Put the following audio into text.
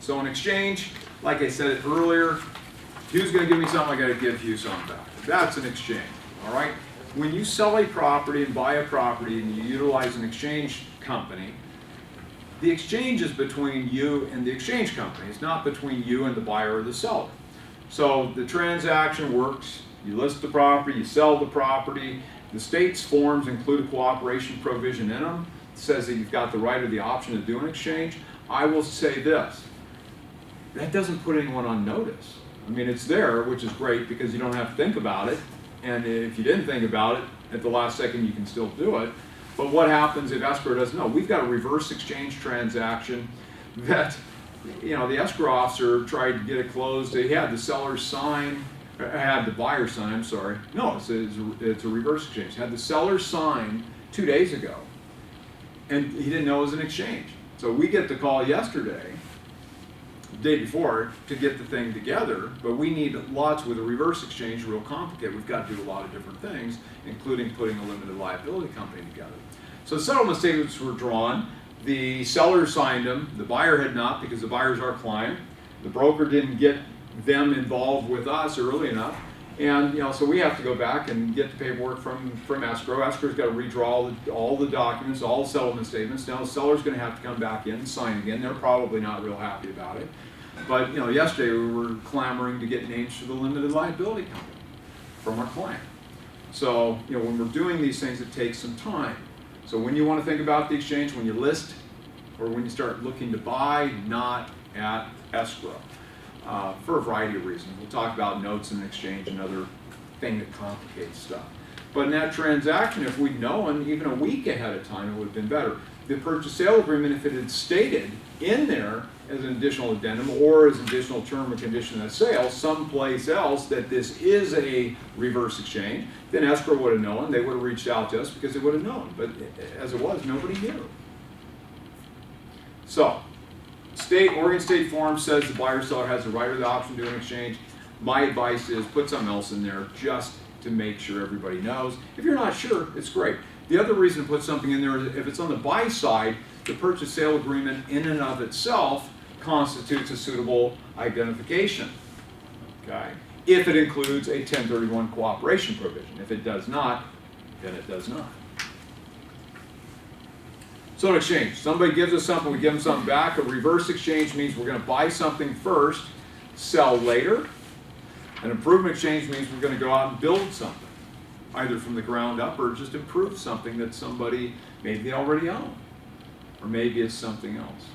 So an exchange, like I said earlier, Hugh's going to give me something, I got to give Hugh something back. That's an exchange, all right? When you sell a property and buy a property and you utilize an exchange company, the exchange is between you and the exchange company. It's not between you and the buyer or the seller. So the transaction works, you list the property, you sell the property. The state's forms include a cooperation provision in them. It says that you've got the right or the option to do an exchange. I will say this, that doesn't put anyone on notice. I mean, it's there, which is great because you don't have to think about it. And if you didn't think about it, at the last second you can still do it. But what happens if escrow doesn't know? We've got a reverse exchange transaction that, the escrow officer tried to get it closed. He had the seller sign, had the buyer sign, I'm sorry. No, it's a reverse exchange. Had the seller sign 2 days ago, and he didn't know it was an exchange. So we get the call yesterday, the day before, to get the thing together, but we need lots with a reverse exchange, real complicated. We've got to do a lot of different things, including putting a limited liability company together. So settlement statements were drawn. The seller signed them, the buyer had not because the buyer's our client. The broker didn't get them involved with us early enough. And so we have to go back and get the paperwork from escrow. Escrow's got to redraw all the documents, all the settlement statements. Now the seller's going to have to come back in and sign again. They're probably not real happy about it. But yesterday we were clamoring to get names for the limited liability company from our client. So when we're doing these things, it takes some time. So when you want to think about the exchange, when you list or when you start looking to buy, not at escrow. For a variety of reasons. We'll talk about notes in exchange, another thing that complicates stuff. But in that transaction, if we'd known even a week ahead of time, it would have been better. The purchase sale agreement, if it had stated in there as an additional addendum or as an additional term or condition of sale someplace else that this is a reverse exchange, then escrow would have known. They would have reached out to us because they would have known. But as it was, nobody knew. So, Oregon State Form says the buyer seller has the right or the option to do an exchange. My advice is put something else in there just to make sure everybody knows. If you're not sure, it's great. The other reason to put something in there is if it's on the buy side, the purchase sale agreement in and of itself constitutes a suitable identification. Okay? If it includes a 1031 cooperation provision. If it does not, then it does not. So an exchange, somebody gives us something, we give them something back. A reverse exchange means we're going to buy something first, sell later. An improvement exchange means we're going to go out and build something, either from the ground up or just improve something that somebody maybe already owned, or maybe it's something else.